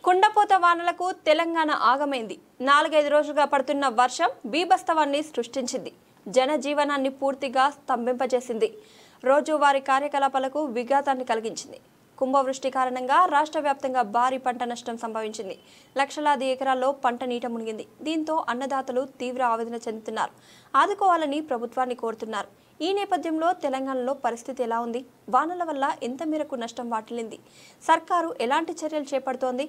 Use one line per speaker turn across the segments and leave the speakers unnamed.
కుండపోత వానలకు తెలంగాణ ఆగమైంది. 4-5 రోజులుగా పడుతున్న వర్షం బీభత్సవాన్ని సృష్టించింది. జనజీవనాన్ని పూర్తిగా స్తంభింపజేసింది. రోజువారీ కార్యకలాపాలకు విఘాతాన్ని కలిగించింది. కుంభవృష్టి కారణంగా రాష్ట్ర వ్యాప్తంగా భారీ పంట నష్టం సంభవించింది. లక్షలాది ఎకరాల్లో పంట నీట మునిగింది. దీంతో అన్నదాతలు తీవ్ర ఆవేదన చెందుతున్నారు. ఆదుకోవాలని ప్రభుత్వాన్ని కోరుతున్నారు. ఈ నేపథ్యంలో తెలంగాణలో పరిస్థితి ఎలా ఉంది? వానల వల్ల ఎంత మేరకు నష్టం వాటిల్లింది? సర్కారు ఎలాంటి చర్యలు చేపడుతోంది?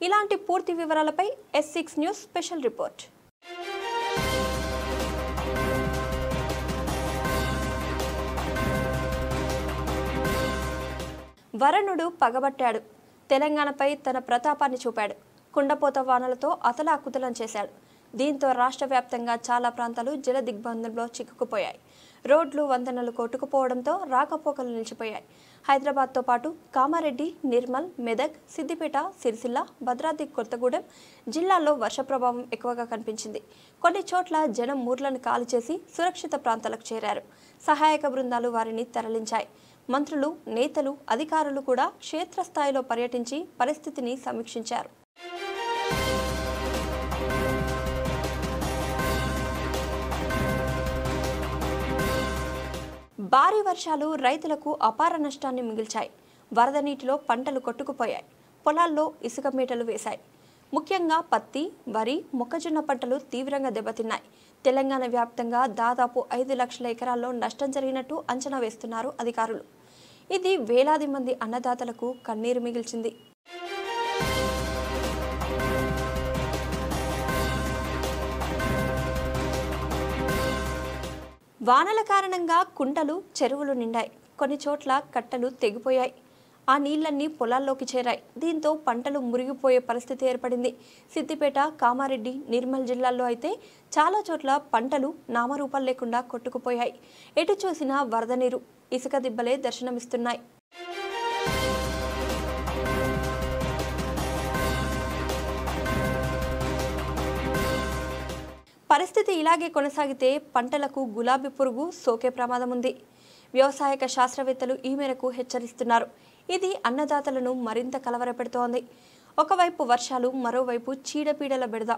ఇలాంటి పూర్తి వివరాలపై S6 న్యూస్ స్పెషల్ రిపోర్ట్. వరుణుడు పగబట్టాడు. తెలంగాణపై తన ప్రతాపాన్ని చూపాడు. కుండపోత వానలతో అతలాకుతలం చేశాడు. దీంతో రాష్ట్ర వ్యాప్తంగా చాలా ప్రాంతాలు జల దిగ్బంధంలో చిక్కుకుపోయాయి. రోడ్లు వంతెనలు కొట్టుకుపోవడంతో రాకపోకలు నిలిచిపోయాయి. హైదరాబాద్తో పాటు కామారెడ్డి, నిర్మల్, మెదక్, సిద్దిపేట, సిరిసిల్ల, భద్రాద్రి కొత్తగూడెం జిల్లాల్లో వర్ష ప్రభావం ఎక్కువగా కనిపించింది. కొన్ని చోట్ల జనం ఊర్లను ఖాళీ చేసి సురక్షిత ప్రాంతాలకు చేరారు. సహాయక బృందాలు వారిని తరలించాయి. మంత్రులు, నేతలు, అధికారులు కూడా క్షేత్రస్థాయిలో పర్యటించి పరిస్థితిని సమీక్షించారు. భారీ వర్షాలు రైతులకు అపార నష్టాన్ని మిగిల్చాయి. వరద నీటిలో పంటలు కొట్టుకుపోయాయి. పొలాల్లో ఇసుక మేటలు వేశాయి. ముఖ్యంగా పత్తి, వరి, మొక్కజొన్న పంటలు తీవ్రంగా దెబ్బతిన్నాయి. తెలంగాణ వ్యాప్తంగా దాదాపు 5 లక్షల ఎకరాల్లో నష్టం జరిగినట్టు అంచనా వేస్తున్నారు అధికారులు. ఇది వేలాది మంది అన్నదాతలకు కన్నీరు మిగిల్చింది. వానల కారణంగా కుంటలు, చెరువులు నిండాయి. కొన్ని చోట్ల కట్టలు తెగిపోయాయి. ఆ నీళ్లన్నీ పొలాల్లోకి చేరాయి. దీంతో పంటలు మురిగిపోయే పరిస్థితి ఏర్పడింది. సిద్దిపేట, కామారెడ్డి, నిర్మల్ జిల్లాల్లో అయితే చాలా చోట్ల పంటలు నామరూపాలు లేకుండా కొట్టుకుపోయాయి. ఎటు చూసినా వరద నీరు, ఇసుక దిబ్బలే దర్శనమిస్తున్నాయి. పరిస్థితి ఇలాగే కొనసాగితే పంటలకు గులాబీ పురుగు సోకే ప్రమాదం ఉంది. వ్యవసాయ శాస్త్రవేత్తలు ఈ మేరకు హెచ్చరిస్తున్నారు. ఇది అన్నదాతలను మరింత కలవరపెడుతోంది. ఒకవైపు వర్షాలు, మరోవైపు చీడపీడల బెడద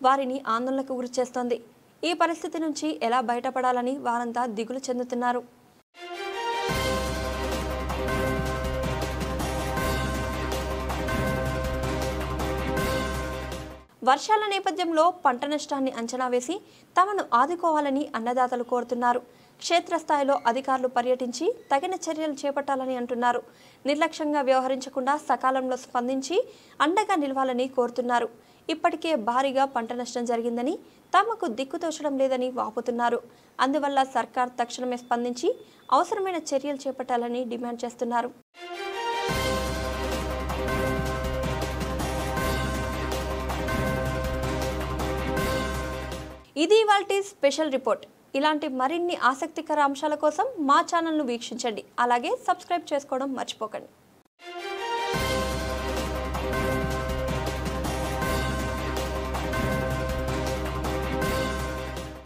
వారిని ఆందోళనకు గురిచేస్తోంది. ఈ పరిస్థితి నుంచి ఎలా బయటపడాలని వారంతా దిగులు చెందుతున్నారు. వర్షాల నేపథ్యంలో పంట నష్టాన్ని అంచనా వేసి తమను ఆదుకోవాలని అన్నదాతలు కోరుతున్నారు. క్షేత్రస్థాయిలో అధికారులు పర్యటించి తగిన చర్యలు చేపట్టాలని అంటున్నారు. నిర్లక్ష్యంగా వ్యవహరించకుండా సకాలంలో స్పందించి అండగా నిలవాలని కోరుతున్నారు. ఇప్పటికే భారీగా పంట నష్టం జరిగిందని, తమకు దిక్కుతోచడం లేదని వాపోతున్నారు. అందువల్ల సర్కార్ తక్షణమే స్పందించి అవసరమైన చర్యలు చేపట్టాలని డిమాండ్ చేస్తున్నారు. ఇది ఇవాల్టి స్పెషల్ రిపోర్ట్. ఇలాంటి మరిన్ని ఆసక్తికర అంశాల కోసం మా ఛానల్ను వీక్షించండి. అలాగే సబ్స్క్రైబ్ చేసుకోవడం మర్చిపోకండి.